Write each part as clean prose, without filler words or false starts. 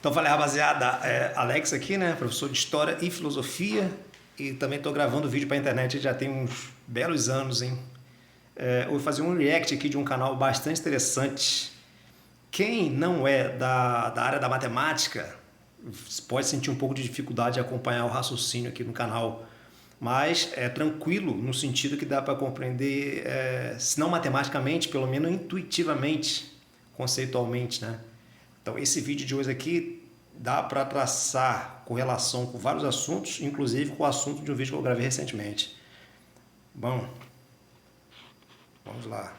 Então, falei, rapaziada, Alex aqui, né? Professor de História e Filosofia. E também estou gravando vídeo para a internet já tem uns belos anos, hein? Eu vou fazer um react aqui de um canal bastante interessante. Quem não é da área da matemática pode sentir um pouco de dificuldade de acompanhar o raciocínio aqui no canal. Mas é tranquilo no sentido que dá para compreender, se não matematicamente, pelo menos intuitivamente, conceitualmente, né? Então esse vídeo de hoje aqui dá para traçar correlação com vários assuntos, inclusive com o assunto de um vídeo que eu gravei recentemente. Bom, vamos lá.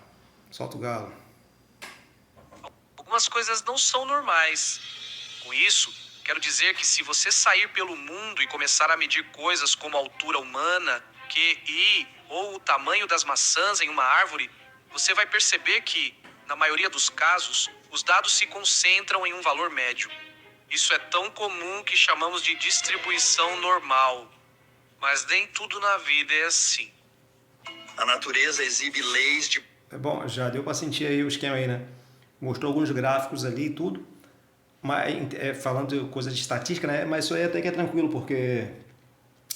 Solta o galo. Algumas coisas não são normais. Com isso, quero dizer que se você sair pelo mundo e começar a medir coisas como a altura humana, QI ou o tamanho das maçãs em uma árvore, você vai perceber que, na maioria dos casos, os dados se concentram em um valor médio. Isso é tão comum que chamamos de distribuição normal. Mas nem tudo na vida é assim. A natureza exibe leis de... Bom, já deu para sentir aí o esquema aí, né? Mostrou alguns gráficos ali e tudo. Mas, falando de coisa de estatística, né? Mas isso aí até que é tranquilo, porque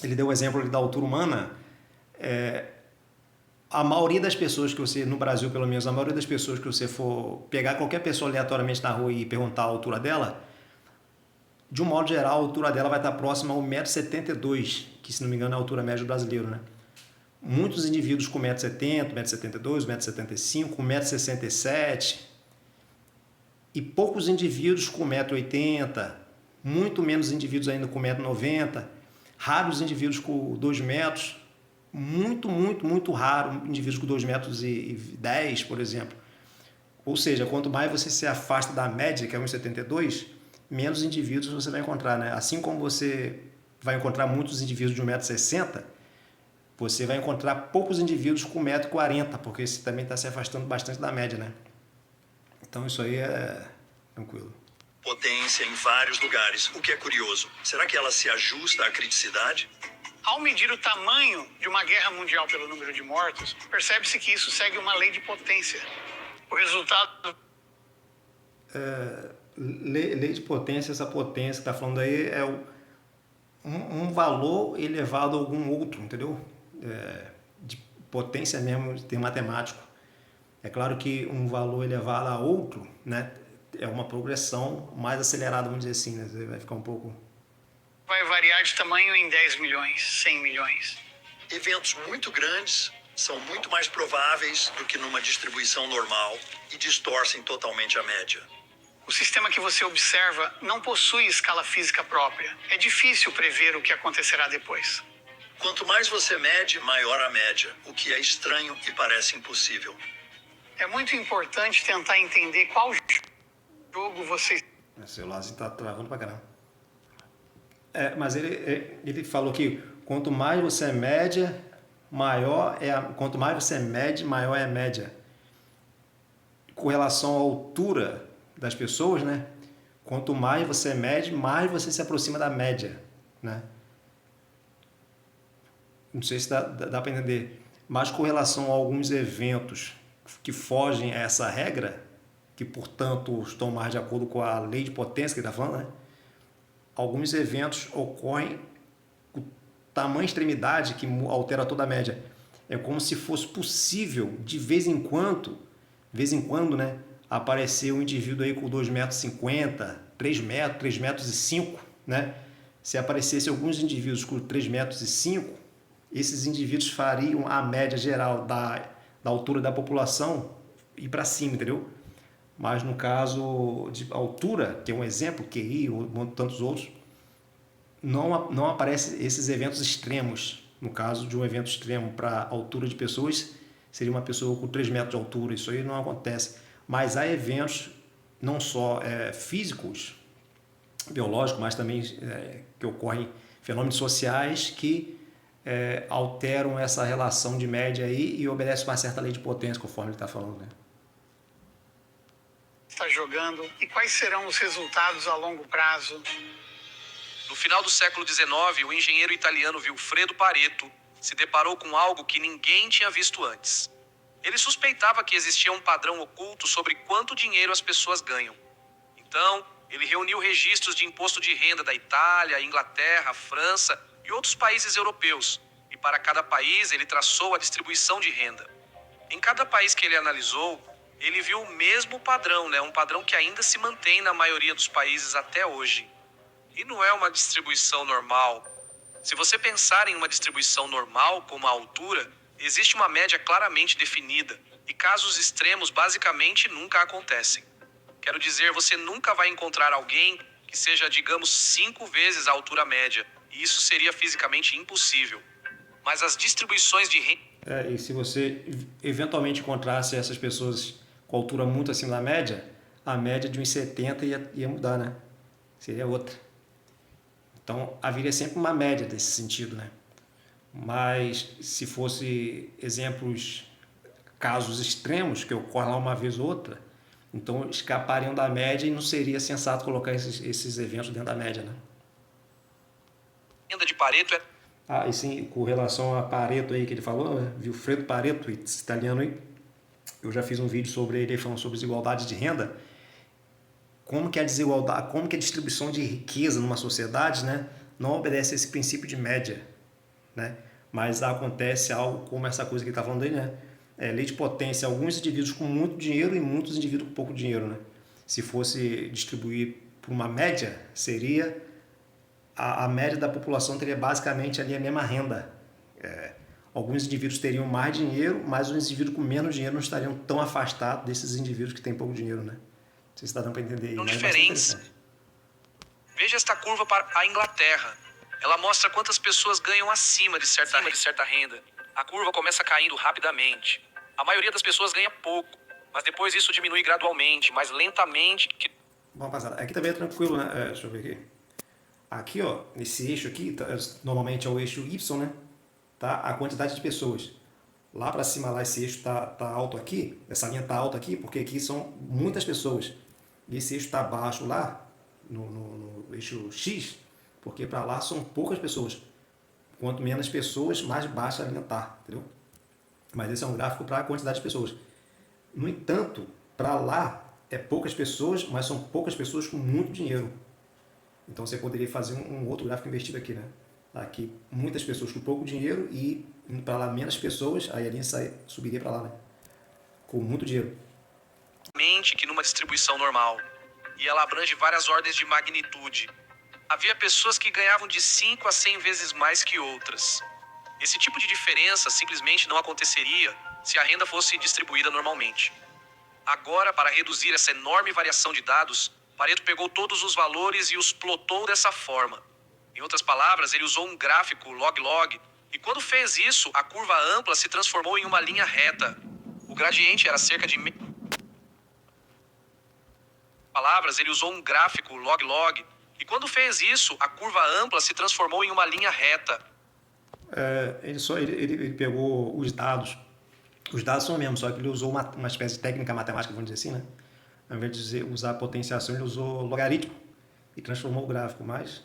ele deu o exemplo ali da altura humana. A maioria das pessoas que você, no Brasil pelo menos, a maioria das pessoas que você for pegar qualquer pessoa aleatoriamente na rua e perguntar a altura dela, de um modo geral, a altura dela vai estar próxima ao 1,72 m, que se não me engano é a altura média do brasileiro, né? Muitos indivíduos com 1,70 m, 1,72 m, 1,75 m, 1,67 m, e poucos indivíduos com 1,80 m, muito menos indivíduos ainda com 1,90 m, raros indivíduos com 2 metros, muito raro indivíduos com 2,10 m, por exemplo. Ou seja, quanto mais você se afasta da média, que é 1,72 m, menos indivíduos você vai encontrar, né? Assim como você vai encontrar muitos indivíduos de 1,60 m, você vai encontrar poucos indivíduos com 1,40 m, porque você também está se afastando bastante da média, né? Então isso aí é tranquilo. Potência em vários lugares, o que é curioso. Será que ela se ajusta à criticidade? Ao medir o tamanho de uma guerra mundial pelo número de mortos, percebe-se que isso segue uma lei de potência. O resultado... Lei de potência, essa potência que está falando aí é um valor elevado a algum outro, entendeu? De potência mesmo, de ter matemático. É claro que um valor elevado a outro, né, é uma progressão mais acelerada, vamos dizer assim, né? Você vai ficar um pouco... vai variar de tamanho em 10 milhões, 100 milhões. Eventos muito grandes são muito mais prováveis do que numa distribuição normal e distorcem totalmente a média. O sistema que você observa não possui escala física própria. É difícil prever o que acontecerá depois. Quanto mais você mede, maior a média, o que é estranho e parece impossível. É muito importante tentar entender qual jogo você... O celularzinho está travando pra caramba. Mas ele falou que quanto mais você mede, maior é quanto mais você mede, maior é a média. Com relação à altura das pessoas, né? Quanto mais você mede, mais você se aproxima da média, né? Não sei se dá para entender. Mas com relação a alguns eventos que fogem a essa regra, que portanto estão mais de acordo com a lei de potência que ele está falando, né? Alguns eventos ocorrem com tamanha extremidade que altera toda a média. É como se fosse possível, de vez em quando, né, aparecer um indivíduo aí com 2,50 m, 3 metros, 3,05 metros, né? Se aparecesse alguns indivíduos com 3,05 metros, esses indivíduos fariam a média geral da altura da população ir para cima, entendeu? Mas no caso de altura, que é um exemplo, QI ou tantos outros, não aparecem esses eventos extremos. No caso de um evento extremo para altura de pessoas, seria uma pessoa com 3 metros de altura. Isso aí não acontece. Mas há eventos não só físicos, biológicos, mas também que ocorrem fenômenos sociais que alteram essa relação de média aí e obedecem a uma certa lei de potência, conforme ele está falando, né? Está jogando e quais serão os resultados a longo prazo. No final do século XIX, o engenheiro italiano Vilfredo Pareto se deparou com algo que ninguém tinha visto antes. Ele suspeitava que existia um padrão oculto sobre quanto dinheiro as pessoas ganham. Então, Ele reuniu registros de imposto de renda da Itália, Inglaterra, França e outros países europeus. E para cada país ele traçou a distribuição de renda. Em cada país que ele analisou, ele viu o mesmo padrão, né? Um padrão que ainda se mantém na maioria dos países até hoje. E não é uma distribuição normal. Se você pensar em uma distribuição normal, como a altura, existe uma média claramente definida, e casos extremos basicamente nunca acontecem. Quero dizer, você nunca vai encontrar alguém que seja, digamos, 5 vezes a altura média, e isso seria fisicamente impossível. Mas as distribuições de renda... E se você eventualmente encontrasse essas pessoas com altura muito acima da média, a média de 1,70 ia mudar, né? Seria outra. Então, haveria sempre uma média desse sentido, né? Mas se fosse casos extremos, que ocorrem lá uma vez ou outra, então escapariam da média e não seria sensato colocar esses eventos dentro da média, né? Renda de Pareto é... E sim, com relação a Pareto aí que ele falou, né? Vilfredo Pareto, esse italiano aí, eu já fiz um vídeo sobre ele falando sobre desigualdade de renda, como que a desigualdade, como que a distribuição de riqueza numa sociedade, né, não obedece a esse princípio de média, né? Mas acontece algo como essa coisa que ele está falando aí, né? Lei de potência, alguns indivíduos com muito dinheiro e muitos indivíduos com pouco dinheiro, né? Se fosse distribuir por uma média, seria a média da população teria basicamente ali a mesma renda. Alguns indivíduos teriam mais dinheiro, mas os indivíduos com menos dinheiro não estariam tão afastados desses indivíduos que têm pouco dinheiro, né? Não sei se está dando para entender aí. São mas diferentes. Veja esta curva para a Inglaterra. Ela mostra quantas pessoas ganham acima de certa renda. A curva começa caindo rapidamente. A maioria das pessoas ganha pouco, mas depois isso diminui gradualmente, mais lentamente. Vamos passar. Aqui também é tranquilo, né? Deixa eu ver aqui. Aqui, ó, nesse eixo aqui, normalmente é o eixo Y, né? Tá? A quantidade de pessoas. Lá para cima, lá esse eixo tá alto aqui, essa linha tá alta aqui, porque aqui são muitas pessoas. E esse eixo tá baixo lá, no eixo X, porque para lá são poucas pessoas. Quanto menos pessoas, mais baixa a linha tá, entendeu? Mas esse é um gráfico para a quantidade de pessoas. No entanto, para lá é poucas pessoas, mas são poucas pessoas com muito dinheiro. Então você poderia fazer um outro gráfico invertido aqui, né? Aqui muitas pessoas com pouco dinheiro e indo para lá menos pessoas, aí a linha subiria para lá, né? Com muito dinheiro. Que numa distribuição normal. E ela abrange várias ordens de magnitude. Havia pessoas que ganhavam de 5 a 100 vezes mais que outras. Esse tipo de diferença simplesmente não aconteceria se a renda fosse distribuída normalmente. Agora, para reduzir essa enorme variação de dados, Pareto pegou todos os valores e os plotou dessa forma. Em outras palavras, ele usou um gráfico log-log, e quando fez isso, a curva ampla se transformou em uma linha reta. O gradiente era cerca de... Ele usou um gráfico log-log, e quando fez isso, a curva ampla se transformou em uma linha reta. Ele pegou os dados. Os dados são o mesmo, só que ele usou uma espécie de técnica matemática, vamos dizer assim, né? Ao invés de usar potenciação, ele usou logaritmo e transformou o gráfico. Mas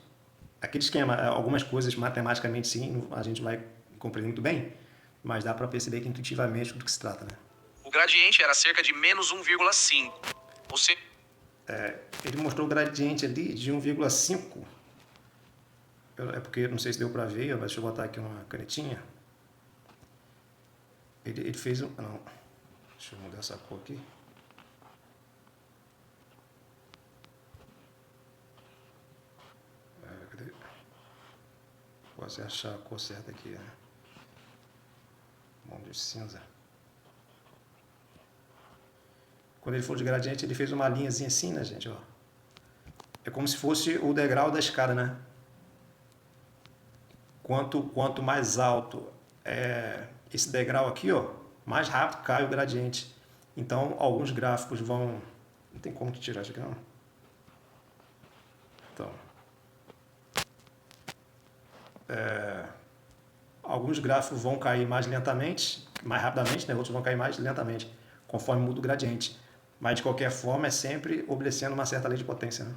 aquele esquema, algumas coisas matematicamente sim, a gente vai compreender muito bem, mas dá para perceber que intuitivamente do que se trata, né? O gradiente era cerca de menos 1,5. Ou seja... Ele mostrou o gradiente ali de 1,5. É porque, não sei se deu para ver, mas deixa eu botar aqui uma canetinha. Ele fez um... Não, deixa eu mudar essa cor aqui. Cadê? Posso achar a cor certa aqui, né? Bom, de cinza. Quando ele for de gradiente, ele fez uma linhazinha assim, né, gente? Ó. É como se fosse o degrau da escada, né? Quanto mais alto é esse degrau aqui, ó, mais rápido cai o gradiente. Então, alguns gráficos vão... Não tem como tirar isso aqui, não. Então... Alguns gráficos vão cair mais lentamente, mais rapidamente, né? Outros vão cair mais lentamente, conforme muda o gradiente. Mas, de qualquer forma, é sempre obedecendo uma certa lei de potência, né?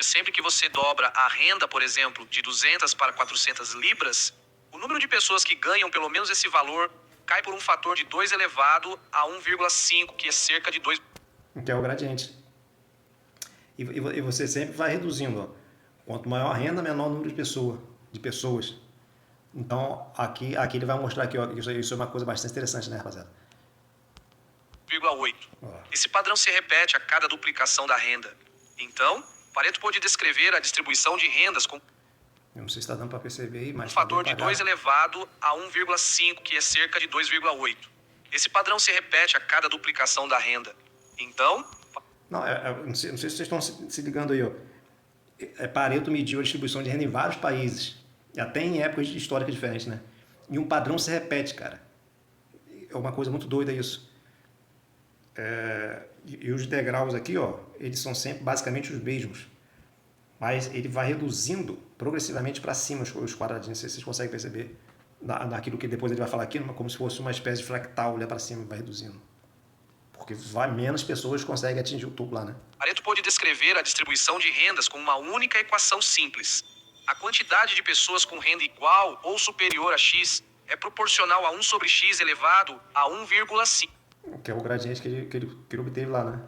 Sempre que você dobra a renda, por exemplo, de 200 para 400 libras, o número de pessoas que ganham pelo menos esse valor cai por um fator de 2 elevado a 1,5, que é cerca de 2... Que é o gradiente. e você sempre vai reduzindo. Ó. Quanto maior a renda, menor o número de pessoas. Então, aqui ele vai mostrar aqui, ó, que isso é uma coisa bastante interessante, né, rapaziada? 0,8. Esse padrão se repete a cada duplicação da renda. Então, Pareto pôde descrever a distribuição de rendas com Eu não sei se está dando para perceber aí, mas... um fator de 2 elevado a 1,5, que é cerca de 2,8. Esse padrão se repete a cada duplicação da renda. Então... Não, não sei se vocês estão se ligando aí, ó. Pareto mediu a distribuição de renda em vários países, até em épocas históricas diferentes, né? E um padrão se repete, cara. É uma coisa muito doida isso. E os degraus aqui, ó, eles são sempre basicamente os mesmos. Mas ele vai reduzindo progressivamente para cima os quadradinhos. Não sei se vocês conseguem perceber naquilo que depois ele vai falar aqui, como se fosse uma espécie de fractal, olha para cima e vai reduzindo. Porque menos pessoas conseguem atingir o topo lá, né? Pareto pôde descrever a distribuição de rendas com uma única equação simples. A quantidade de pessoas com renda igual ou superior a x é proporcional a 1 sobre x elevado a 1,5. Que é o gradiente que ele obteve lá, né?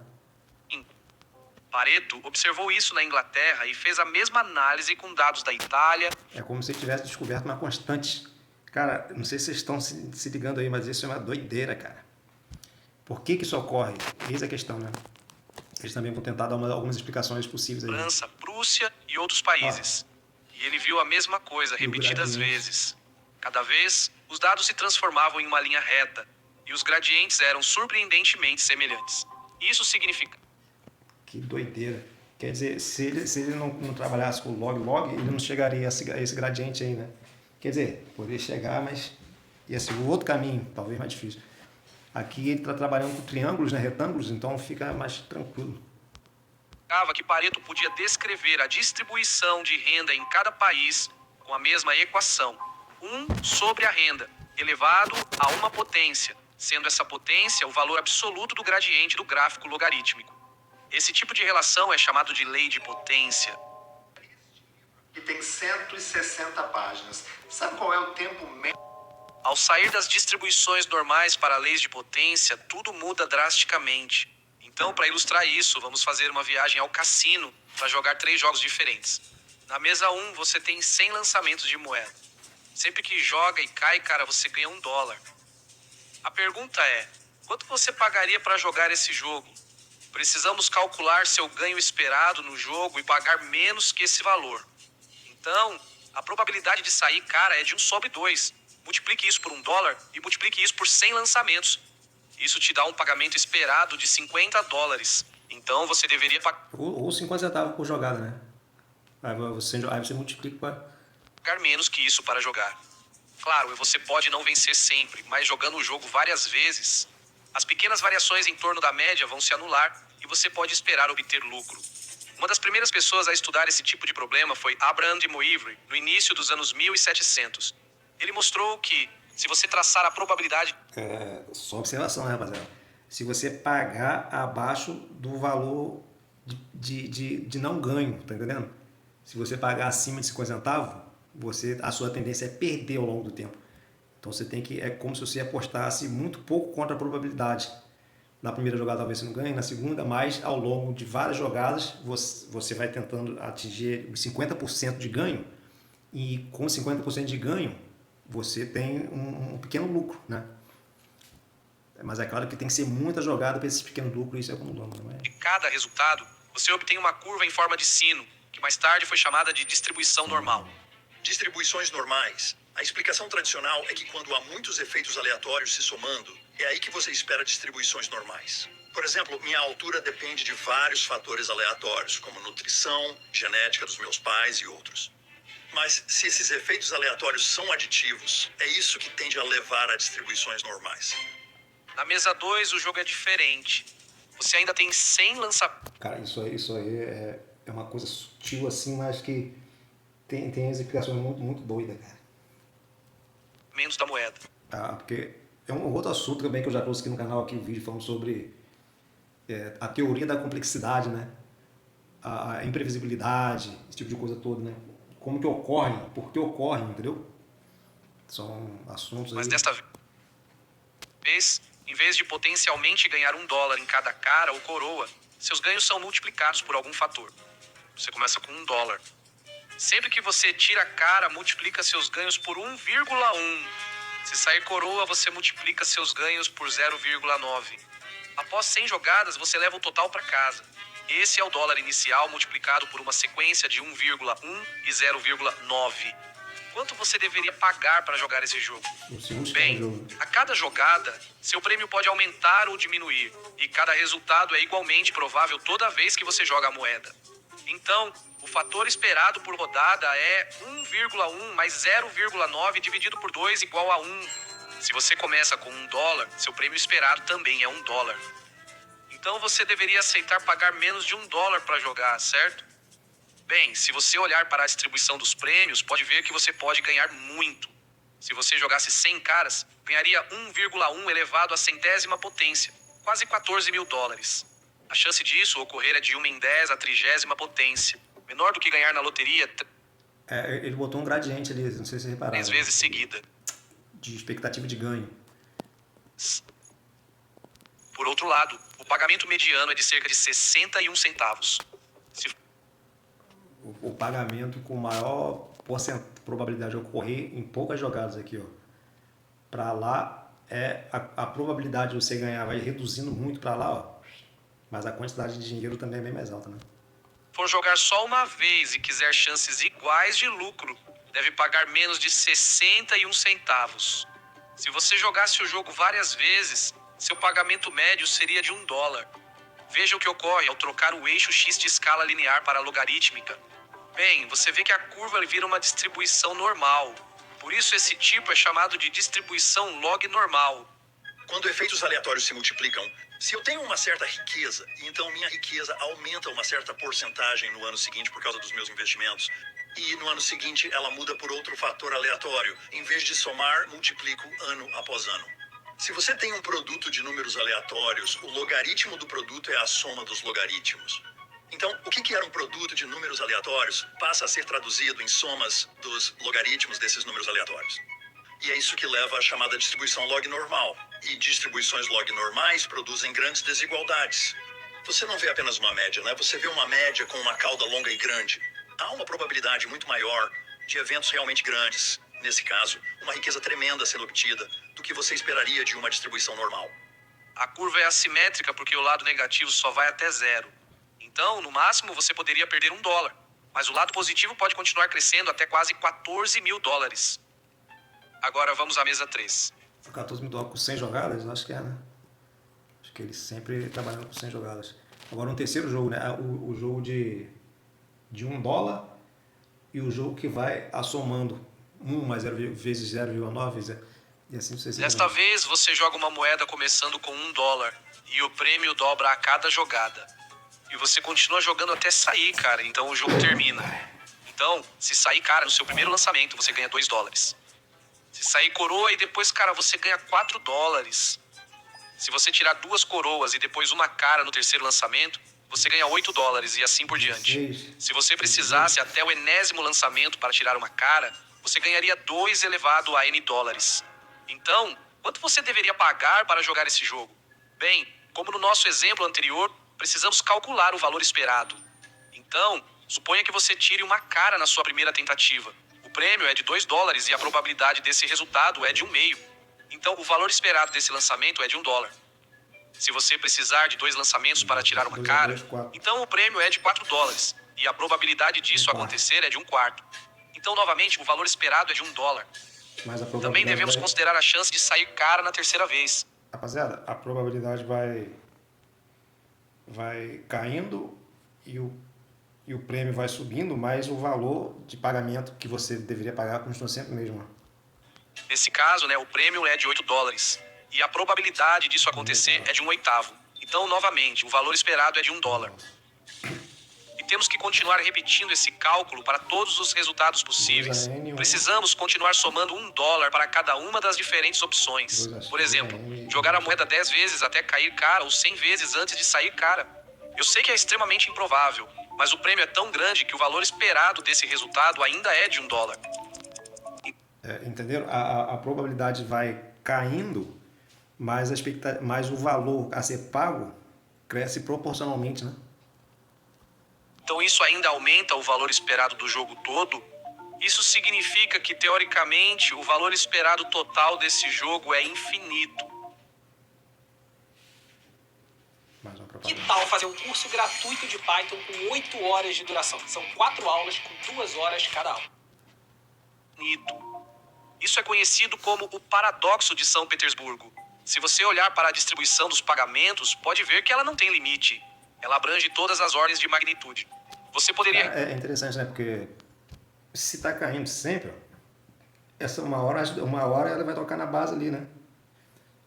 Pareto observou isso na Inglaterra e fez a mesma análise com dados da Itália. É como se ele tivesse descoberto uma constante. Cara, não sei se vocês estão se ligando aí, mas isso é uma doideira, cara. Por que isso ocorre? Eis a questão, né? Eles também vão tentar dar algumas explicações possíveis aí. França, Prússia e outros países. E ele viu a mesma coisa repetidas vezes. Cada vez, os dados se transformavam em uma linha reta e os gradientes eram surpreendentemente semelhantes. Isso significa... Que doideira. Quer dizer, se ele não trabalhasse com log, ele não chegaria a esse gradiente aí, né? Quer dizer, poderia chegar, mas ia ser o outro caminho, talvez mais difícil. Aqui ele está trabalhando com triângulos, né, retângulos, então fica mais tranquilo. Que Pareto podia descrever a distribuição de renda em cada país com a mesma equação. 1 sobre a renda, elevado a uma potência, sendo essa potência o valor absoluto do gradiente do gráfico logarítmico. Esse tipo de relação é chamado de lei de potência. E tem 160 páginas. Sabe qual é o tempo médio? Ao sair das distribuições normais para leis de potência, tudo muda drasticamente. Então, para ilustrar isso, vamos fazer uma viagem ao cassino para jogar 3 jogos diferentes. Na mesa 1, você tem 100 lançamentos de moeda. Sempre que joga e cai, cara, você ganha $1. A pergunta é, quanto você pagaria para jogar esse jogo? Precisamos calcular seu ganho esperado no jogo e pagar menos que esse valor. Então, a probabilidade de sair cara é de 1 sobre 2. Multiplique isso por $1 e multiplique isso por 100 lançamentos. Isso te dá um pagamento esperado de $50. Então você deveria pagar... Ou 50 centavos por jogada, né? Aí você multiplica para... pagar menos que isso para jogar. Claro, você pode não vencer sempre, mas jogando o jogo várias vezes, as pequenas variações em torno da média vão se anular e você pode esperar obter lucro. Uma das primeiras pessoas a estudar esse tipo de problema foi Abraham de Moivre, no início dos anos 1700. Ele mostrou que, se você traçar a probabilidade... Só observação, né, rapaziada? Se você pagar abaixo do valor de não ganho, tá entendendo? Se você pagar acima de 50 centavos, a sua tendência é perder ao longo do tempo. Então você tem que... É como se você apostasse muito pouco contra a probabilidade. Na primeira jogada talvez você não ganhe, na segunda, mas ao longo de várias jogadas você vai tentando atingir os 50% de ganho, e com 50% de ganho você tem um pequeno lucro, né? Mas é claro que tem que ser muita jogada para esse pequeno lucro, isso é acumulando. Não é? De cada resultado, você obtém uma curva em forma de sino, que mais tarde foi chamada de distribuição normal. Distribuições normais. A explicação tradicional é que quando há muitos efeitos aleatórios se somando, é aí que você espera distribuições normais. Por exemplo, minha altura depende de vários fatores aleatórios, como nutrição, genética dos meus pais e outros. Mas se esses efeitos aleatórios são aditivos, é isso que tende a levar a distribuições normais. Na mesa 2, o jogo é diferente. Você ainda tem 100 lançamentos. Cara, isso aí é uma coisa sutil assim, mas que tem as explicações muito doidas, cara. Menos da moeda. Porque é um outro assunto também que eu já trouxe aqui no canal, aqui, um vídeo falando sobre a teoria da complexidade, né? A imprevisibilidade, esse tipo de coisa toda, né? Como que ocorre, por que ocorre, entendeu? São assuntos aí... Mas desta vez, em vez de potencialmente ganhar $1 em cada cara ou coroa, seus ganhos são multiplicados por algum fator. Você começa com $1. Sempre que você tira cara, multiplica seus ganhos por 1,1. Se sair coroa, você multiplica seus ganhos por 0,9. Após 100 jogadas, você leva o total para casa. Esse é o dólar inicial multiplicado por uma sequência de 1,1 e 0,9. Quanto você deveria pagar para jogar esse jogo? Bem, a cada jogada, seu prêmio pode aumentar ou diminuir, e cada resultado é igualmente provável toda vez que você joga a moeda. Então, o fator esperado por rodada é 1,1 mais 0,9 dividido por 2 igual a 1. Se você começa com $1, seu prêmio esperado também é $1. Então você deveria aceitar pagar menos de $1 para jogar, certo? Bem, se você olhar para a distribuição dos prêmios, pode ver que você pode ganhar muito. Se você jogasse 100 caras, ganharia 1,1 elevado à centésima potência, quase $14 mil. A chance disso ocorrer é de 1 em 10 à 30ª potência, menor do que ganhar na loteria Ele botou um gradiente ali, não sei se você repararam. 3 vezes seguida. De expectativa de ganho. Por outro lado, o pagamento mediano é de cerca de 61 centavos. O pagamento com maior probabilidade de ocorrer em poucas jogadas aqui, ó. Para lá, a probabilidade de você ganhar vai reduzindo muito para lá, ó. Mas a quantidade de dinheiro também é bem mais alta, né? For jogar só uma vez e quiser chances iguais de lucro, deve pagar menos de 61 centavos. Se você jogasse o jogo várias vezes, seu pagamento médio seria de $1. Veja o que ocorre ao trocar o eixo X de escala linear para logarítmica. Bem, você vê que a curva vira uma distribuição normal. Por isso esse tipo é chamado de distribuição log normal. Quando efeitos aleatórios se multiplicam, se eu tenho uma certa riqueza, então minha riqueza aumenta uma certa porcentagem no ano seguinte por causa dos meus investimentos, e no ano seguinte ela muda por outro fator aleatório. Em vez de somar, multiplico ano após ano. Se você tem um produto de números aleatórios, o logaritmo do produto é a soma dos logaritmos. Então, o que era um produto de números aleatórios passa a ser traduzido em somas dos logaritmos desses números aleatórios. E é isso que leva à chamada distribuição log normal. E distribuições log normais produzem grandes desigualdades. Você não vê apenas uma média, né? Você vê uma média com uma cauda longa e grande. Há uma probabilidade muito maior de eventos realmente grandes. Nesse caso, uma riqueza tremenda sendo obtida do que você esperaria de uma distribuição normal. A curva é assimétrica porque o lado negativo só vai até 0. Então, no máximo, você poderia perder $1. Mas o lado positivo pode continuar crescendo até quase $14 mil. Agora vamos à mesa 3. $14 mil com 100 jogadas? Acho que é, né? Acho que eles sempre trabalham com 100 jogadas. Agora, um terceiro jogo, né? O jogo de $1 e o jogo que vai assomando 1 mais 0 vezes 0,9 e assim sucessivamente. Desta vez, você joga uma moeda começando com $1 e o prêmio dobra a cada jogada. E você continua jogando até sair, cara, então o jogo termina. Então, se sair cara no seu primeiro lançamento, você ganha $2. Se sair coroa e depois, cara, você ganha $4. Se você tirar 2 coroas e depois uma cara no terceiro lançamento, você ganha $8 e assim por diante. Se você precisasse até o 80º lançamento para tirar uma cara, você ganharia 2 elevado a N dólares. Então, quanto você deveria pagar para jogar esse jogo? Bem, como no nosso exemplo anterior, precisamos calcular o valor esperado. Então, suponha que você tire uma cara na sua primeira tentativa. O prêmio é de $2 e a probabilidade desse resultado é de 1,5. Então, o valor esperado desse lançamento é de $1. Se você precisar de 2 lançamentos para tirar uma cara, então o prêmio é de $4 e a probabilidade disso acontecer é de 1/4. Então, novamente, o valor esperado é de $1. Também devemos considerar a chance de sair cara na terceira vez. Rapaziada, a probabilidade vai caindo e o prêmio vai subindo, mas o valor de pagamento que você deveria pagar continua sempre o mesmo. Nesse caso, né, o prêmio é de $8 e a probabilidade disso acontecer é de 1/8. Então, novamente, o valor esperado é de $1. E temos que continuar repetindo esse cálculo para todos os resultados possíveis. Precisamos continuar somando $1 para cada uma das diferentes opções. Por exemplo, jogar a moeda 10 vezes até cair cara ou 100 vezes antes de sair cara. Eu sei que é extremamente improvável, mas o prêmio é tão grande que o valor esperado desse resultado ainda é de $1. Entenderam? A probabilidade vai caindo, mas o valor a ser pago cresce proporcionalmente, né? Então isso ainda aumenta o valor esperado do jogo todo. Isso significa que, teoricamente, o valor esperado total desse jogo é infinito. Mais uma Que propaganda. tal fazer um curso gratuito de Python com 8 horas de duração? São 4 aulas com 2 horas cada aula. Infinito. Isso é conhecido como o paradoxo de São Petersburgo. Se você olhar para a distribuição dos pagamentos, pode ver que ela não tem limite. Ela abrange todas as ordens de magnitude. Você poderia... É interessante, né? Porque se tá caindo sempre, ó, essa uma hora ela vai tocar na base ali, né?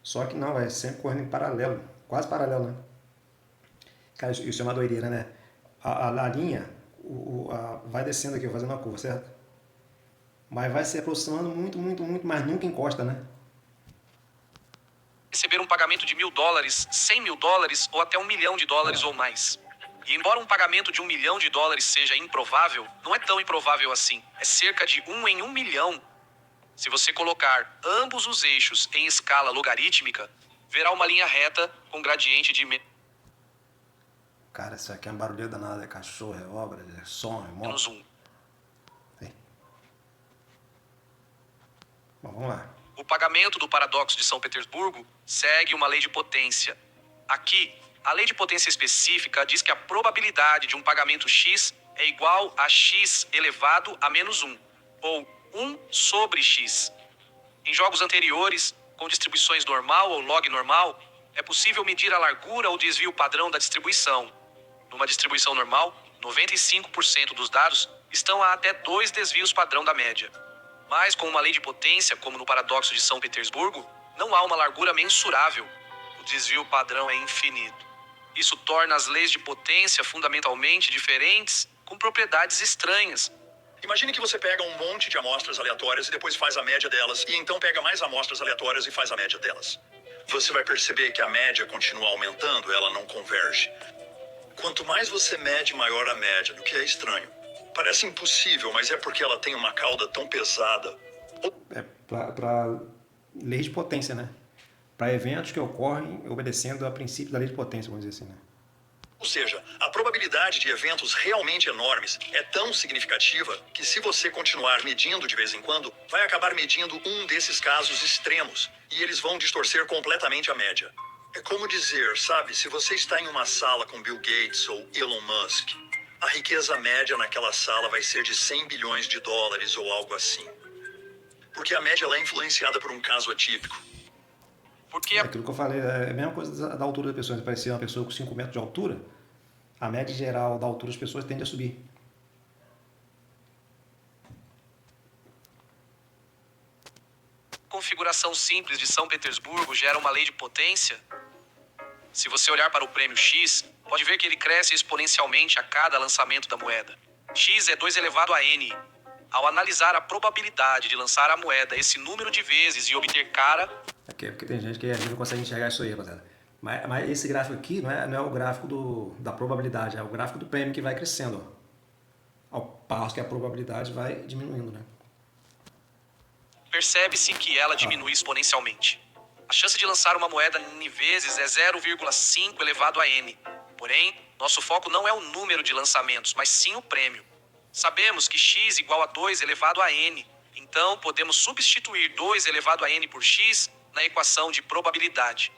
Só que não, vai sempre correndo em paralelo, quase paralelo, né? Cara, isso é uma doideira, né? A linha vai descendo aqui, fazendo uma curva, certo? Mas vai se aproximando muito, muito, muito, mas nunca encosta, né? receber um pagamento de $1.000, $100.000 ou até $1 milhão ou mais. E embora um pagamento de $1 milhão seja improvável, não é tão improvável assim. É cerca de 1 em 1 milhão. Se você colocar ambos os eixos em escala logarítmica, verá uma linha reta com gradiente de Cara, isso aqui é um barulho danado, é cachorro, é obra, é som, é moto. menos 1. Bom, vamos lá. O pagamento do paradoxo de São Petersburgo segue uma lei de potência. Aqui, a lei de potência específica diz que a probabilidade de um pagamento x é igual a x elevado a menos 1, ou 1 sobre x. Em jogos anteriores, com distribuições normal ou log normal, é possível medir a largura ou desvio padrão da distribuição. Numa distribuição normal, 95% dos dados estão a até 2 desvios padrão da média. Mas com uma lei de potência, como no paradoxo de São Petersburgo, não há uma largura mensurável. O desvio padrão é infinito. Isso torna as leis de potência fundamentalmente diferentes, com propriedades estranhas. Imagine que você pega um monte de amostras aleatórias e depois faz a média delas, e então pega mais amostras aleatórias e faz a média delas. Você vai perceber que a média continua aumentando, ela não converge. Quanto mais você mede, maior a média, o que é estranho. Parece impossível, mas é porque ela tem uma cauda tão pesada. É para lei de potência, né? Para eventos que ocorrem obedecendo a princípio da lei de potência, vamos dizer assim, né? Ou seja, a probabilidade de eventos realmente enormes é tão significativa que, se você continuar medindo de vez em quando, vai acabar medindo um desses casos extremos e eles vão distorcer completamente a média. É como dizer, sabe, se você está em uma sala com Bill Gates ou Elon Musk, a riqueza média naquela sala vai ser de $100 bilhões ou algo assim. Porque a média ela é influenciada por um caso atípico. Porque É aquilo que eu falei, é a mesma coisa da altura da pessoa. Se parecer uma pessoa com 5 metros de altura, a média geral da altura das pessoas tende a subir. a configuração simples de São Petersburgo gera uma lei de potência. Se você olhar para o prêmio X, pode ver que ele cresce exponencialmente a cada lançamento da moeda. X é 2 elevado a n. Ao analisar a probabilidade de lançar a moeda esse número de vezes e obter cara... Aqui, porque tem gente que às vezes não consegue enxergar isso aí, rapaziada. Mas esse gráfico aqui não é o gráfico da probabilidade, é o gráfico do prêmio que vai crescendo. Ó. Ao passo que a probabilidade vai diminuindo, né? Percebe-se que ela diminui exponencialmente. A chance de lançar uma moeda n vezes é 0,5 elevado a n. Porém, nosso foco não é o número de lançamentos, mas sim o prêmio. Sabemos que x igual a 2 elevado a n. Então, podemos substituir 2 elevado a n por x na equação de probabilidade.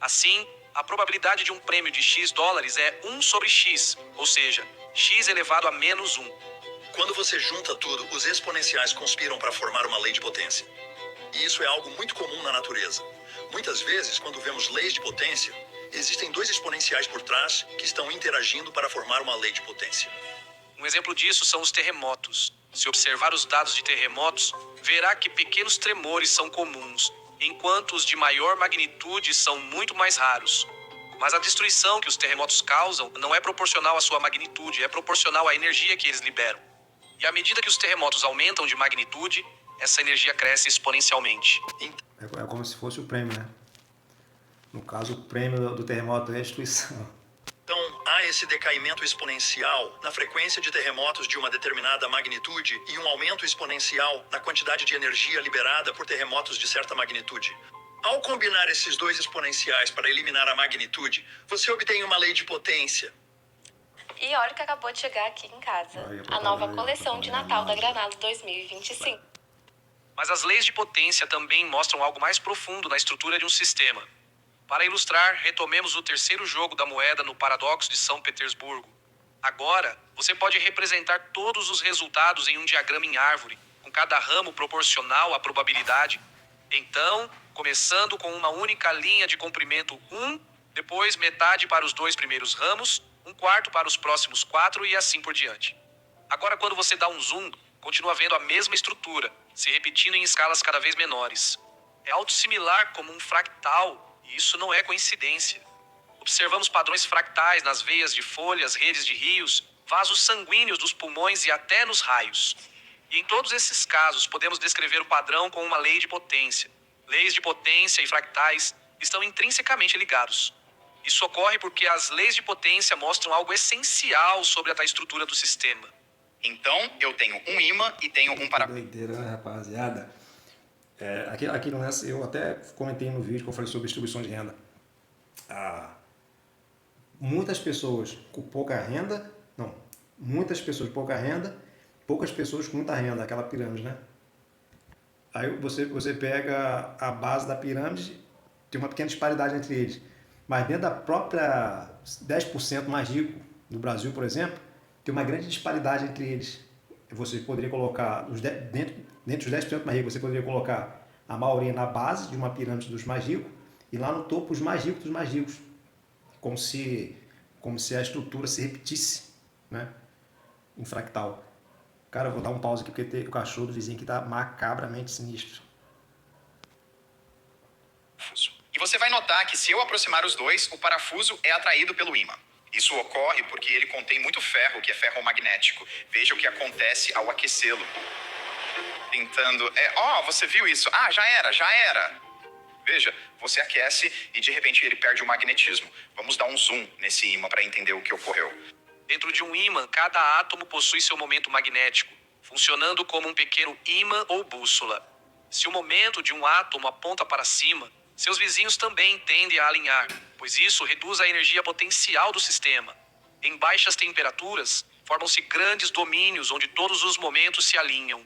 Assim, a probabilidade de um prêmio de x dólares é 1 sobre x, ou seja, x elevado a menos 1. Quando você junta tudo, os exponenciais conspiram para formar uma lei de potência. E isso é algo muito comum na natureza. Muitas vezes, quando vemos leis de potência, existem dois exponenciais por trás que estão interagindo para formar uma lei de potência. Um exemplo disso são os terremotos. Se observar os dados de terremotos, verá que pequenos tremores são comuns, enquanto os de maior magnitude são muito mais raros. Mas a destruição que os terremotos causam não é proporcional à sua magnitude, é proporcional à energia que eles liberam. E à medida que os terremotos aumentam de magnitude, essa energia cresce exponencialmente. É como se fosse o prêmio, né? No caso, o prêmio do terremoto é a destruição. Então, há esse decaimento exponencial na frequência de terremotos de uma determinada magnitude e um aumento exponencial na quantidade de energia liberada por terremotos de certa magnitude. Ao combinar esses dois exponenciais para eliminar a magnitude, você obtém uma lei de potência. E olha o que acabou de chegar aqui em casa. A nova coleção de Natal da Granado 2025. Mas as leis de potência também mostram algo mais profundo na estrutura de um sistema. Para ilustrar, retomemos o terceiro jogo da moeda no paradoxo de São Petersburgo. Agora, você pode representar todos os resultados em um diagrama em árvore, com cada ramo proporcional à probabilidade. Então, começando com uma única linha de comprimento 1, depois metade para os 2 primeiros ramos, 1/4 para os próximos 4 e assim por diante. Agora, quando você dá um zoom, continua vendo a mesma estrutura, se repetindo em escalas cada vez menores. É autossimilar como um fractal, e isso não é coincidência. Observamos padrões fractais nas veias de folhas, redes de rios, vasos sanguíneos dos pulmões e até nos raios. E em todos esses casos, podemos descrever o padrão com uma lei de potência. Leis de potência e fractais estão intrinsecamente ligados. Isso ocorre porque as leis de potência mostram algo essencial sobre a estrutura do sistema. Então, eu tenho um ímã e tenho um parafuso. Doideira, né, rapaziada? Aqui no lance, eu até comentei no vídeo que eu falei sobre distribuição de renda. Muitas pessoas com pouca renda, muitas pessoas com pouca renda, poucas pessoas com muita renda, aquela pirâmide, né? Aí você pega a base da pirâmide, tem uma pequena disparidade entre eles. Mas dentro da própria 10% mais rico do Brasil, por exemplo, tem uma grande disparidade entre eles. Você poderia colocar, dentro dos 10% mais ricos, você poderia colocar a maioria na base de uma pirâmide dos mais ricos e lá no topo os mais ricos dos mais ricos. Como se a estrutura se repetisse, né? Em fractal. Cara, eu vou dar um pause aqui porque tem o cachorro do vizinho que tá macabramente sinistro. E você vai notar que se eu aproximar os dois, o parafuso é atraído pelo ímã. Isso ocorre porque ele contém muito ferro, que é ferromagnético. Veja o que acontece ao aquecê-lo. Tentando... você viu isso? Já era. Veja, você aquece e de repente ele perde o magnetismo. Vamos dar um zoom nesse ímã para entender o que ocorreu. Dentro de um ímã, cada átomo possui seu momento magnético, funcionando como um pequeno ímã ou bússola. Se o momento de um átomo aponta para cima, seus vizinhos também tendem a alinhar, pois isso reduz a energia potencial do sistema. Em baixas temperaturas, formam-se grandes domínios onde todos os momentos se alinham.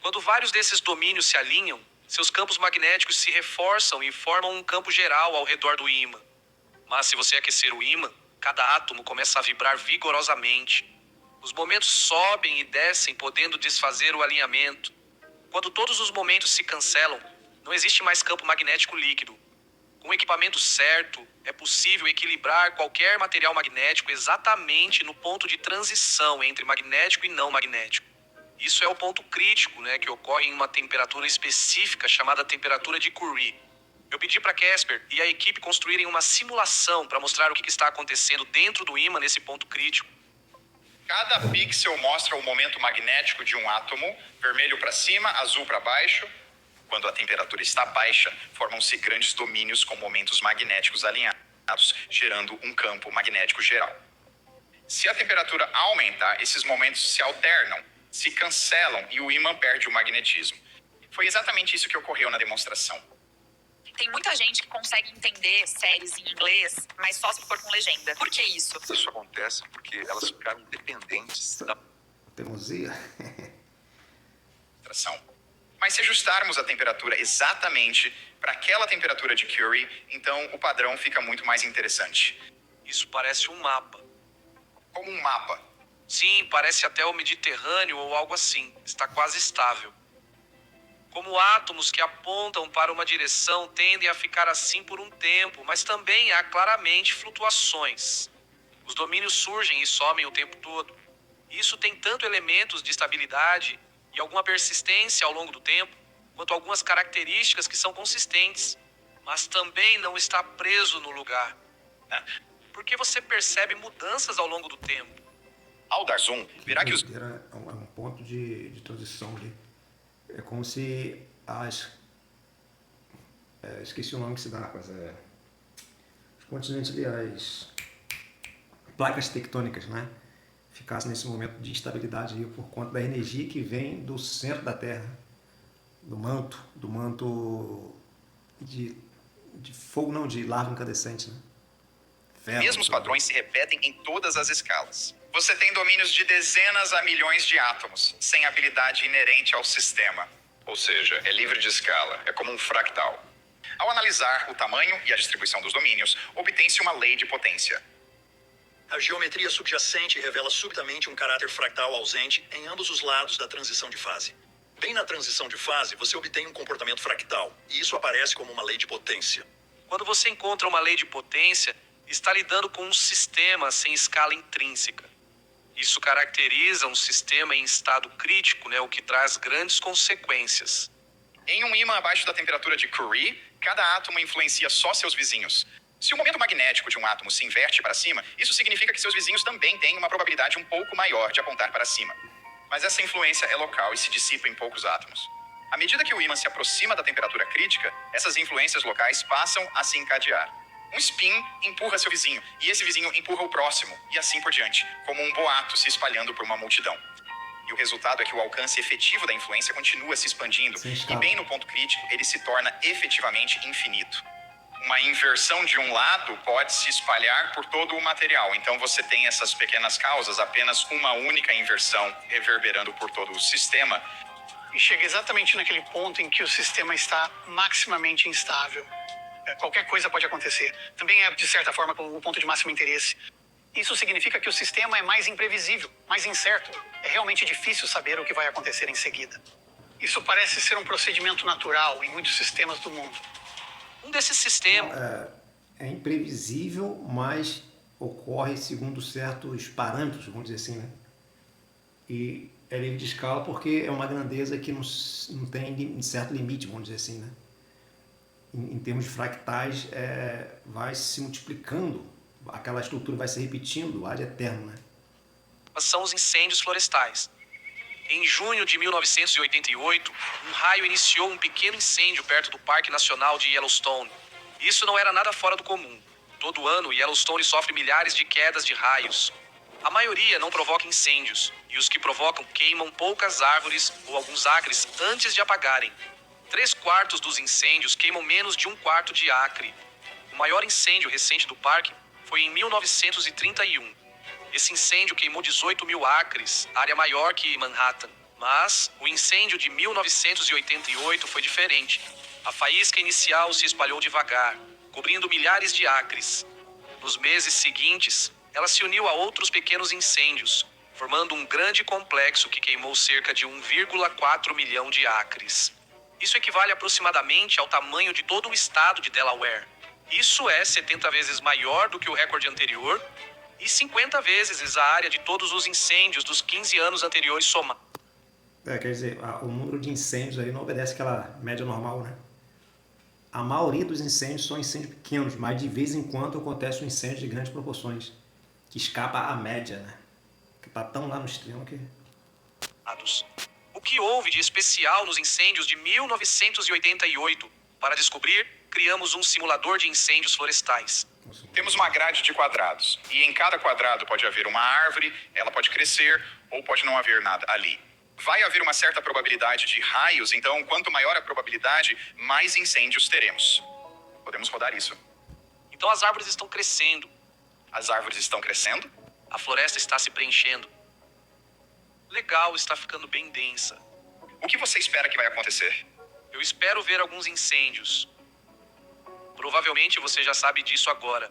Quando vários desses domínios se alinham, seus campos magnéticos se reforçam e formam um campo geral ao redor do ímã. Mas se você aquecer o ímã, cada átomo começa a vibrar vigorosamente. Os momentos sobem e descem, podendo desfazer o alinhamento. Quando todos os momentos se cancelam, não existe mais campo magnético líquido. Com o equipamento certo, é possível equilibrar qualquer material magnético exatamente no ponto de transição entre magnético e não magnético. Isso é o ponto crítico, que ocorre em uma temperatura específica chamada temperatura de Curie. Eu pedi para Casper e a equipe construírem uma simulação para mostrar o que está acontecendo dentro do ímã nesse ponto crítico. Cada pixel mostra o momento magnético de um átomo, vermelho para cima, azul para baixo. Quando a temperatura está baixa, formam-se grandes domínios com momentos magnéticos alinhados, gerando um campo magnético geral. Se a temperatura aumentar, esses momentos se alternam, se cancelam e o ímã perde o magnetismo. Foi exatamente isso que ocorreu na demonstração. Tem muita gente que consegue entender séries em inglês, mas só se for com legenda. Por que isso? Isso acontece porque elas ficaram dependentes da teimosia. Mas se ajustarmos a temperatura exatamente para aquela temperatura de Curie, então o padrão fica muito mais interessante. Isso parece um mapa. Como um mapa? Sim, parece até o Mediterrâneo ou algo assim. Está quase estável. Como átomos que apontam para uma direção tendem a ficar assim por um tempo, mas também há claramente flutuações. Os domínios surgem e somem o tempo todo. Isso tem tanto elementos de estabilidade e alguma persistência ao longo do tempo, quanto algumas características que são consistentes, mas também não está preso no lugar. Porque você percebe mudanças ao longo do tempo. Ao dar zoom, verá que os... É um ponto de transição ali. É como se esqueci o nome que se dá, mas os continentes ali, as placas tectônicas, né? Ficassem nesse momento de instabilidade aí por conta da energia que vem do centro da Terra, do manto de fogo, não, de larva incandescente, né? Ferro, Mesmos padrões se repetem em todas as escalas. Você tem domínios de dezenas a milhões de átomos, sem habilidade inerente ao sistema. Ou seja, é livre de escala, é como um fractal. Ao analisar o tamanho e a distribuição dos domínios, obtém-se uma lei de potência. A geometria subjacente revela subitamente um caráter fractal ausente em ambos os lados da transição de fase. Bem na transição de fase, você obtém um comportamento fractal, e isso aparece como uma lei de potência. Quando você encontra uma lei de potência, está lidando com um sistema sem escala intrínseca. Isso caracteriza um sistema em estado crítico, né, o que traz grandes consequências. Em um ímã abaixo da temperatura de Curie, cada átomo influencia só seus vizinhos. Se o momento magnético de um átomo se inverte para cima, isso significa que seus vizinhos também têm uma probabilidade um pouco maior de apontar para cima. Mas essa influência é local e se dissipa em poucos átomos. À medida que o ímã se aproxima da temperatura crítica, essas influências locais passam a se encadear. Um spin empurra seu vizinho, e esse vizinho empurra o próximo, e assim por diante, como um boato se espalhando por uma multidão. E o resultado é que o alcance efetivo da influência continua se expandindo, e bem no ponto crítico, ele se torna efetivamente infinito. Uma inversão de um lado pode se espalhar por todo o material, então você tem essas pequenas causas, apenas uma única inversão reverberando por todo o sistema. E chega exatamente naquele ponto em que o sistema está maximamente instável. Qualquer coisa pode acontecer. Também é, de certa forma, o ponto de máximo interesse. Isso significa que o sistema é mais imprevisível, mais incerto. É realmente difícil saber o que vai acontecer em seguida. Isso parece ser um procedimento natural em muitos sistemas do mundo. Um desses sistemas... É imprevisível, mas ocorre segundo certos parâmetros, vamos dizer assim, né? E é livre de escala porque é uma grandeza que não tem certo limite, vamos dizer assim, né? Em termos de fractais, vai se multiplicando, aquela estrutura vai se repetindo ad eterno, né? São os incêndios florestais. Em junho de 1988, um raio iniciou um pequeno incêndio perto do Parque Nacional de Yellowstone. Isso não era nada fora do comum. Todo ano, Yellowstone sofre milhares de quedas de raios. A maioria não provoca incêndios, e os que provocam queimam poucas árvores ou alguns acres antes de apagarem. 3/4 dos incêndios queimam menos de 1/4 de acre. O maior incêndio recente do parque foi em 1931. Esse incêndio queimou 18 mil acres, área maior que Manhattan. Mas o incêndio de 1988 foi diferente. A faísca inicial se espalhou devagar, cobrindo milhares de acres. Nos meses seguintes, ela se uniu a outros pequenos incêndios, formando um grande complexo que queimou cerca de 1,4 milhão de acres. Isso equivale aproximadamente ao tamanho de todo o estado de Delaware. Isso é 70 vezes maior do que o recorde anterior e 50 vezes a área de todos os incêndios dos 15 anos anteriores somados. Quer dizer, o número de incêndios aí não obedece àquela média normal, né? A maioria dos incêndios são incêndios pequenos, mas de vez em quando acontece um incêndio de grandes proporções, que escapa à média, né? Que tá tão lá no extremo que... O que houve de especial nos incêndios de 1988? Para descobrir, criamos um simulador de incêndios florestais. Temos uma grade de quadrados, e em cada quadrado pode haver uma árvore, ela pode crescer, ou pode não haver nada ali. Vai haver uma certa probabilidade de raios, então quanto maior a probabilidade, mais incêndios teremos. Podemos rodar isso. Então as árvores estão crescendo. As árvores estão crescendo? A floresta está se preenchendo. Legal, está ficando bem densa. O que você espera que vai acontecer? Eu espero ver alguns incêndios. Provavelmente você já sabe disso agora.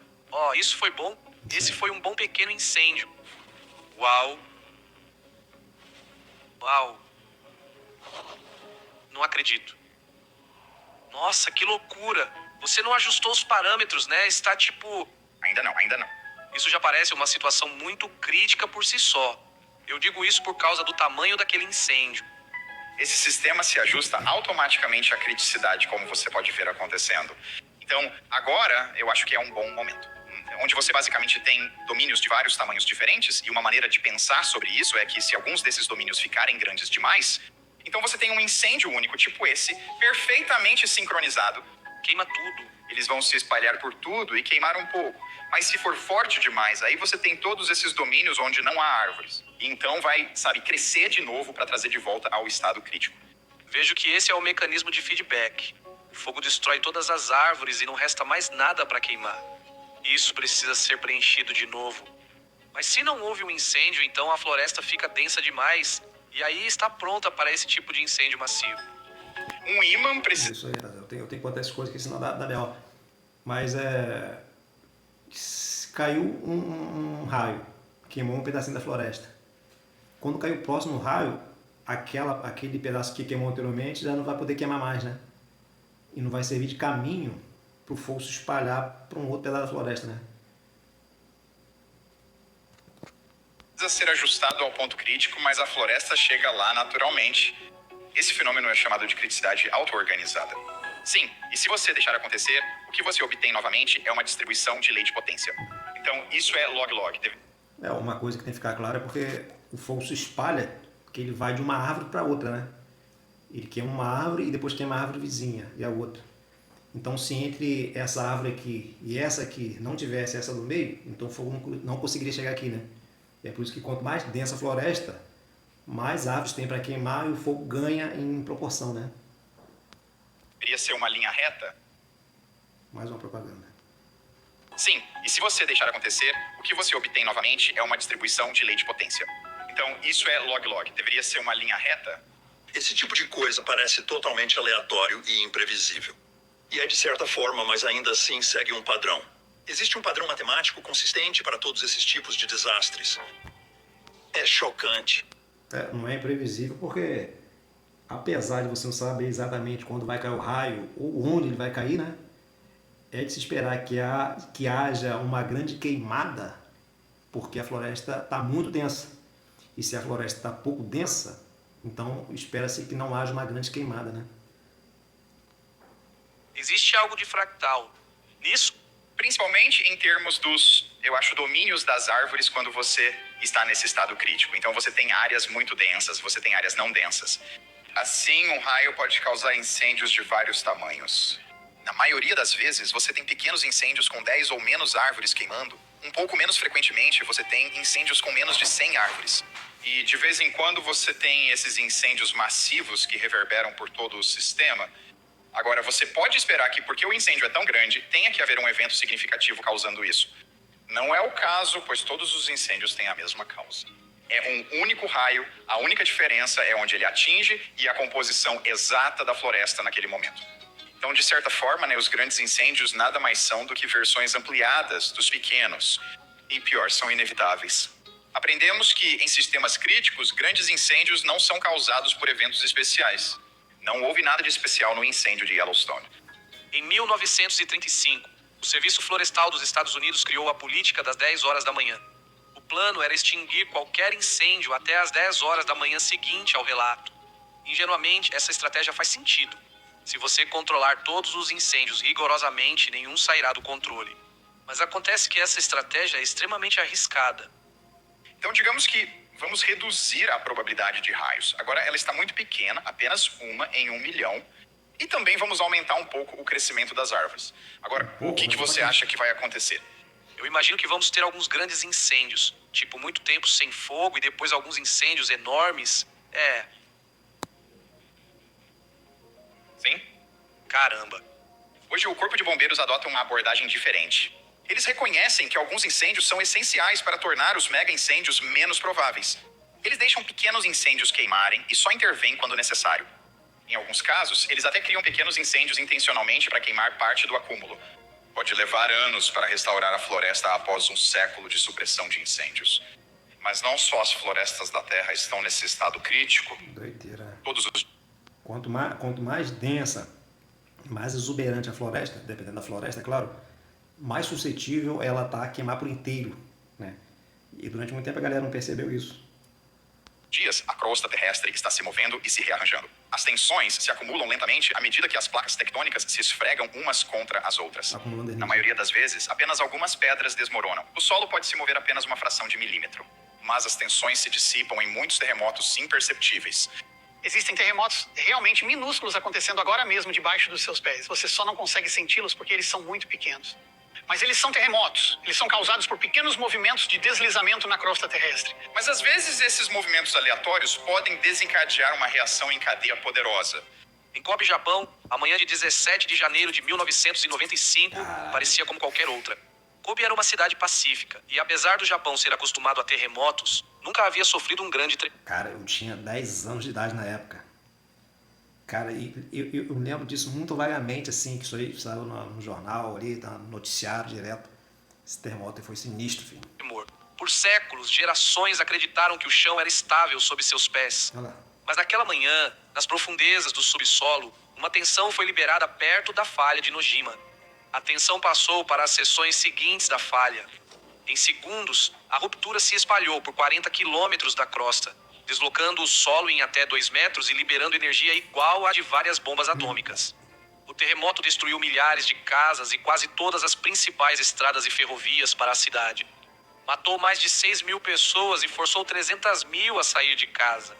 Isso foi bom. Esse foi um bom pequeno incêndio. Uau. Uau. Não acredito. Nossa, que loucura. Você não ajustou os parâmetros, né? Está tipo... Ainda não. Isso já parece uma situação muito crítica por si só. Eu digo isso por causa do tamanho daquele incêndio. Esse sistema se ajusta automaticamente à criticidade, como você pode ver acontecendo. Então, agora, eu acho que é um bom momento. Onde você basicamente tem domínios de vários tamanhos diferentes, e uma maneira de pensar sobre isso é que se alguns desses domínios ficarem grandes demais, então você tem um incêndio único, tipo esse, perfeitamente sincronizado. Queima tudo. Eles vão se espalhar por tudo e queimar um pouco. Mas se for forte demais, aí você tem todos esses domínios onde não há árvores. E então vai, crescer de novo para trazer de volta ao estado crítico. Vejo que esse é o mecanismo de feedback. fogo destrói todas as árvores e não resta mais nada para queimar. Isso precisa ser preenchido de novo. Mas se não houve um incêndio, então a floresta fica densa demais e aí está pronta para esse tipo de incêndio massivo. Um ímã precisa... Isso aí, eu tenho que contar essas coisas que senão dá B.O. Mas caiu um raio, queimou um pedacinho da floresta. Quando caiu o próximo raio, aquele pedaço que queimou anteriormente já não vai poder queimar mais, né? E não vai servir de caminho para o fogo se espalhar para um outro pedaço da floresta, né? Precisa ser ajustado ao ponto crítico, mas a floresta chega lá naturalmente. Esse fenômeno é chamado de criticidade auto-organizada. Sim, e se você deixar acontecer, o que você obtém novamente é uma distribuição de lei de potência. Então, isso é log-log. Uma coisa que tem que ficar clara é porque o fogo se espalha, porque ele vai de uma árvore para outra, né? Ele queima uma árvore e depois queima a árvore vizinha e a outra. Então, se entre essa árvore aqui e essa aqui não tivesse essa do meio, então o fogo não conseguiria chegar aqui, né? E é por isso que quanto mais densa a floresta, mais árvores tem para queimar e o fogo ganha em proporção, né? Deveria ser uma linha reta? Mais uma propaganda. Sim, e se você deixar acontecer, o que você obtém novamente é uma distribuição de lei de potência. Então, isso é log-log. Deveria ser uma linha reta? Esse tipo de coisa parece totalmente aleatório e imprevisível. E é de certa forma, mas ainda assim segue um padrão. Existe um padrão matemático consistente para todos esses tipos de desastres. É chocante. Não é imprevisível porque, apesar de você não saber exatamente quando vai cair o raio ou onde ele vai cair, né? É de se esperar que haja uma grande queimada, porque a floresta está muito densa. E se a floresta está pouco densa, então espera-se que não haja uma grande queimada, né? Existe algo de fractal nisso? Principalmente em termos dos, domínios das árvores quando você está nesse estado crítico. Então você tem áreas muito densas, você tem áreas não densas. Assim, um raio pode causar incêndios de vários tamanhos. Na maioria das vezes, você tem pequenos incêndios com 10 ou menos árvores queimando. Um pouco menos frequentemente, você tem incêndios com menos de 100 árvores. E de vez em quando você tem esses incêndios massivos que reverberam por todo o sistema. Agora, você pode esperar que, porque o incêndio é tão grande, tenha que haver um evento significativo causando isso. Não é o caso, pois todos os incêndios têm a mesma causa. É um único raio, a única diferença é onde ele atinge e a composição exata da floresta naquele momento. Então, de certa forma, os grandes incêndios nada mais são do que versões ampliadas dos pequenos. E pior, são inevitáveis. Aprendemos que, em sistemas críticos, grandes incêndios não são causados por eventos especiais. Não houve nada de especial no incêndio de Yellowstone. Em 1935, o Serviço Florestal dos Estados Unidos criou a política das 10 horas da manhã. O plano era extinguir qualquer incêndio até as 10 horas da manhã seguinte ao relato. Ingenuamente, essa estratégia faz sentido. Se você controlar todos os incêndios rigorosamente, nenhum sairá do controle. Mas acontece que essa estratégia é extremamente arriscada. Então, digamos que vamos reduzir a probabilidade de raios. Agora, ela está muito pequena, apenas uma em 1 milhão. E também vamos aumentar um pouco o crescimento das árvores. Agora, o que você acha que vai acontecer? Eu imagino que vamos ter alguns grandes incêndios. Tipo, muito tempo sem fogo e depois alguns incêndios enormes. Sim? Caramba. Hoje, o Corpo de Bombeiros adota uma abordagem diferente. Eles reconhecem que alguns incêndios são essenciais para tornar os mega-incêndios menos prováveis. Eles deixam pequenos incêndios queimarem e só intervêm quando necessário. Em alguns casos, eles até criam pequenos incêndios intencionalmente para queimar parte do acúmulo. Pode levar anos para restaurar a floresta após um século de supressão de incêndios. Mas não só as florestas da Terra estão nesse estado crítico. Doideira. Todos os... Quanto mais densa, mais exuberante a floresta, dependendo da floresta, é claro, mais suscetível ela está a queimar por inteiro, né? E durante muito tempo a galera não percebeu isso. Dias, a crosta terrestre está se movendo e se rearranjando. As tensões se acumulam lentamente à medida que as placas tectônicas se esfregam umas contra as outras. Na maioria das vezes, apenas algumas pedras desmoronam. O solo pode se mover apenas uma fração de milímetro. Mas as tensões se dissipam em muitos terremotos imperceptíveis. Existem terremotos realmente minúsculos acontecendo agora mesmo debaixo dos seus pés. Você só não consegue senti-los porque eles são muito pequenos. Mas eles são terremotos. Eles são causados por pequenos movimentos de deslizamento na crosta terrestre. Mas às vezes esses movimentos aleatórios podem desencadear uma reação em cadeia poderosa. Em Kobe, Japão, a manhã de 17 de janeiro de 1995 parecia como qualquer outra. Kobe era uma cidade pacífica e, apesar do Japão ser acostumado a terremotos, nunca havia sofrido um grande Cara, eu tinha 10 anos de idade na época. Cara, e eu lembro disso muito vagamente, assim, que isso aí saiu no jornal ali, no noticiário direto. Esse terremoto foi sinistro, filho. tremor. Por séculos, gerações acreditaram que o chão era estável sob seus pés. Olha lá. Mas naquela manhã, nas profundezas do subsolo, uma tensão foi liberada perto da falha de Nojima. A tensão passou para as seções seguintes da falha. Em segundos, a ruptura se espalhou por 40 quilômetros da crosta, deslocando o solo em até 2 metros e liberando energia igual à de várias bombas atômicas. O terremoto destruiu milhares de casas e quase todas as principais estradas e ferrovias para a cidade. Matou mais de 6.000 pessoas e forçou 300.000 a sair de casa.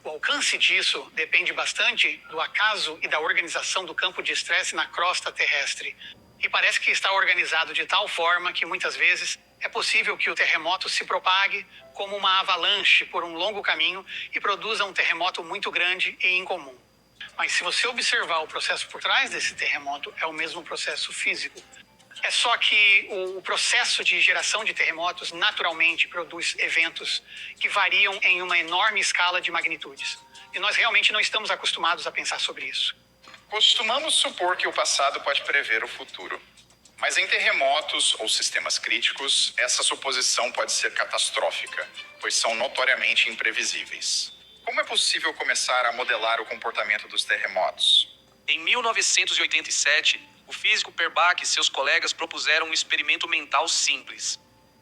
O alcance disso depende bastante do acaso e da organização do campo de estresse na crosta terrestre. E parece que está organizado de tal forma que muitas vezes é possível que o terremoto se propague como uma avalanche por um longo caminho e produza um terremoto muito grande e incomum. Mas se você observar o processo por trás desse terremoto, é o mesmo processo físico. É só que o processo de geração de terremotos naturalmente produz eventos que variam em uma enorme escala de magnitudes. E nós realmente não estamos acostumados a pensar sobre isso. Costumamos supor que o passado pode prever o futuro. Mas em terremotos ou sistemas críticos, essa suposição pode ser catastrófica, pois são notoriamente imprevisíveis. Como é possível começar a modelar o comportamento dos terremotos? Em 1987, o físico Perbach e seus colegas propuseram um experimento mental simples.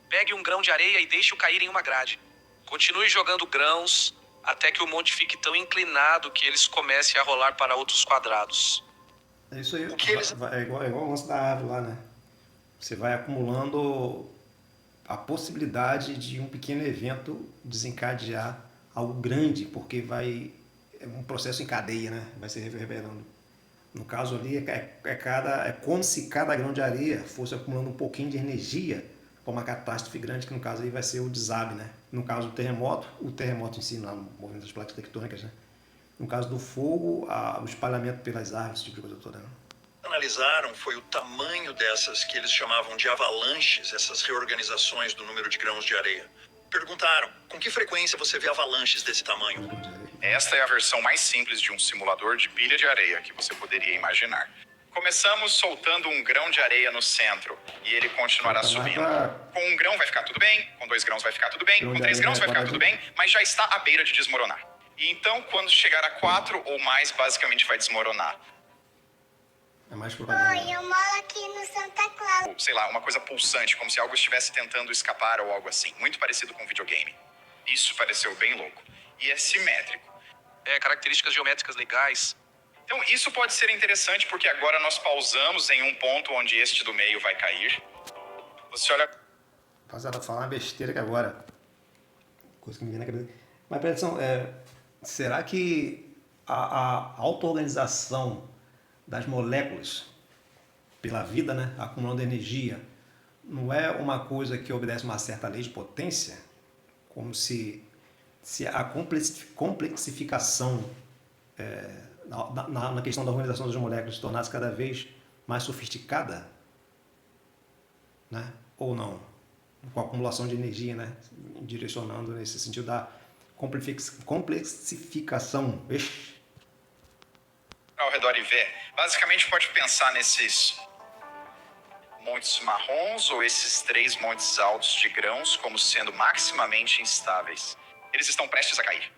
Pegue um grão de areia e deixe-o cair em uma grade. Continue jogando grãos até que o monte fique tão inclinado que eles comecem a rolar para outros quadrados. É isso aí. É igual o lance da árvore lá, né? Você vai acumulando a possibilidade de um pequeno evento desencadear algo grande, porque é um processo em cadeia, né? Vai se reverberando. No caso ali, é como se cada grão de areia fosse acumulando um pouquinho de energia para uma catástrofe grande, que no caso aí vai ser o desabe, né? No caso do terremoto, o terremoto em si, lá no movimento das placas tectônicas, né? No caso do fogo, o espalhamento pelas árvores, esse tipo de coisa toda, né? Analisaram foi o tamanho dessas que eles chamavam de avalanches, essas reorganizações do número de grãos de areia. Perguntaram, com que frequência você vê avalanches desse tamanho? Esta é a versão mais simples de um simulador de pilha de areia que você poderia imaginar. Começamos soltando um grão de areia no centro e ele continuará subindo. Com um grão vai ficar tudo bem, com 2 grãos vai ficar tudo bem, com 3 grãos vai ficar tudo bem, mas já está à beira de desmoronar. E então, quando chegar a 4 ou mais, basicamente vai desmoronar. É mais propaganda. Oi, eu moro aqui no Santa Clara. Sei lá, uma coisa pulsante, como se algo estivesse tentando escapar ou algo assim. Muito parecido com um videogame. Isso pareceu bem louco. E é simétrico. Características geométricas legais. Então, isso pode ser interessante porque agora nós pausamos em um ponto onde este do meio vai cair. Você olha... Rapaziada, falar uma besteira aqui agora. Coisa que me vem na cabeça. Mas, atenção, será que a auto-organização das moléculas pela vida, né, acumulando energia, não é uma coisa que obedece uma certa lei de potência? Como se a complexificação na questão da organização das moléculas se tornasse cada vez mais sofisticada, né? Ou não? Com a acumulação de energia, né? Direcionando nesse sentido da complexificação. Ao redor e ver. Basicamente pode pensar nesses montes marrons ou esses 3 montes altos de grãos como sendo maximamente instáveis. Eles estão prestes a cair.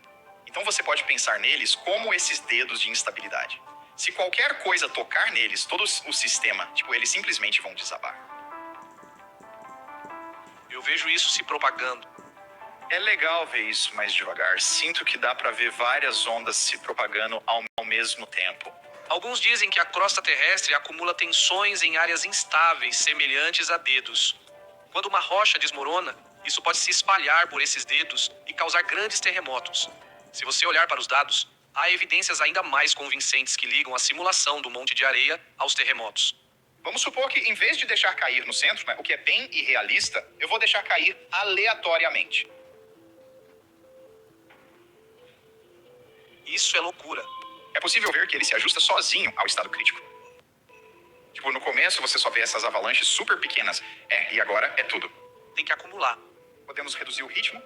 Então você pode pensar neles como esses dedos de instabilidade. Se qualquer coisa tocar neles, todo o sistema, eles simplesmente vão desabar. Eu vejo isso se propagando. É legal ver isso mais devagar. Sinto que dá pra ver várias ondas se propagando ao mesmo tempo. Alguns dizem que a crosta terrestre acumula tensões em áreas instáveis, semelhantes a dedos. Quando uma rocha desmorona, isso pode se espalhar por esses dedos e causar grandes terremotos. Se você olhar para os dados, há evidências ainda mais convincentes que ligam a simulação do monte de areia aos terremotos. Vamos supor que, em vez de deixar cair no centro, o que é bem irrealista, eu vou deixar cair aleatoriamente. Isso é loucura. é possível ver que ele se ajusta sozinho ao estado crítico. Tipo, no começo você só vê essas avalanches super pequenas. E agora é tudo. Tem que acumular. Podemos reduzir o ritmo?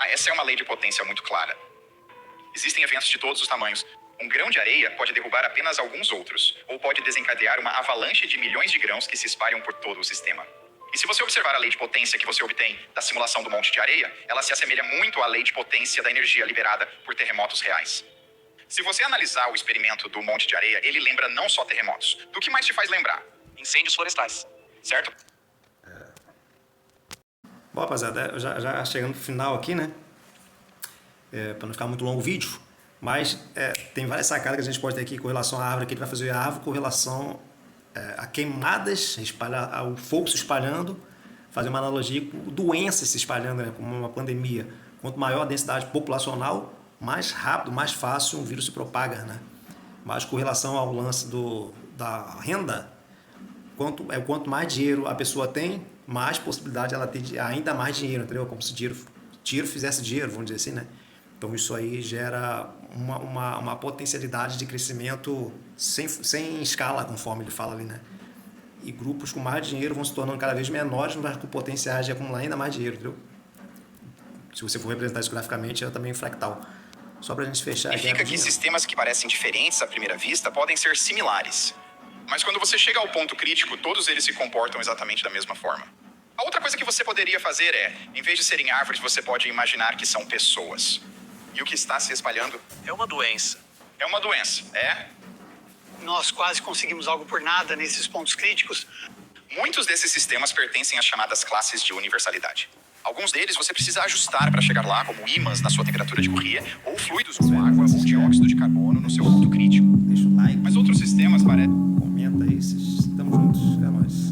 Essa é uma lei de potência muito clara. Existem eventos de todos os tamanhos. Um grão de areia pode derrubar apenas alguns outros, ou pode desencadear uma avalanche de milhões de grãos que se espalham por todo o sistema. E se você observar a lei de potência que você obtém da simulação do monte de areia, ela se assemelha muito à lei de potência da energia liberada por terremotos reais. Se você analisar o experimento do monte de areia, ele lembra não só terremotos. Do que mais te faz lembrar? Incêndios florestais. Certo? Bom, rapaziada, já chegando pro final aqui, né? Para não ficar muito longo o vídeo, mas tem várias sacadas que a gente pode ter aqui com relação à árvore, que ele vai fazer a árvore com relação a queimadas, o fogo se espalhando, fazer uma analogia com doenças se espalhando, né? Como uma pandemia. Quanto maior a densidade populacional, mais rápido, mais fácil um vírus se propaga, né? Mas com relação ao lance da renda, quanto mais dinheiro a pessoa tem, mais possibilidade ela tem de ainda mais dinheiro, entendeu? Como se dinheiro fizesse dinheiro, vamos dizer assim, né? Então isso aí gera uma potencialidade de crescimento sem escala, conforme ele fala ali, né? E grupos com mais dinheiro vão se tornando cada vez menores, mas com potenciais de acumular ainda mais dinheiro, entendeu? Se você for representar isso graficamente, é também fractal. Só pra gente fechar aqui. Significa que sistemas que parecem diferentes à primeira vista podem ser similares. Mas quando você chega ao ponto crítico, todos eles se comportam exatamente da mesma forma. A outra coisa que você poderia fazer em vez de serem árvores, você pode imaginar que são pessoas. E o que está se espalhando? É uma doença. É uma doença, Nós quase conseguimos algo por nada nesses pontos críticos. Muitos desses sistemas pertencem às chamadas classes de universalidade. Alguns deles você precisa ajustar para chegar lá, como ímãs na sua temperatura de Curie, ou fluidos como água ou dióxido de carbono no seu ponto crítico. Deixa o like. Mas outros sistemas parecem... Comenta aí, estamos juntos. É nóis.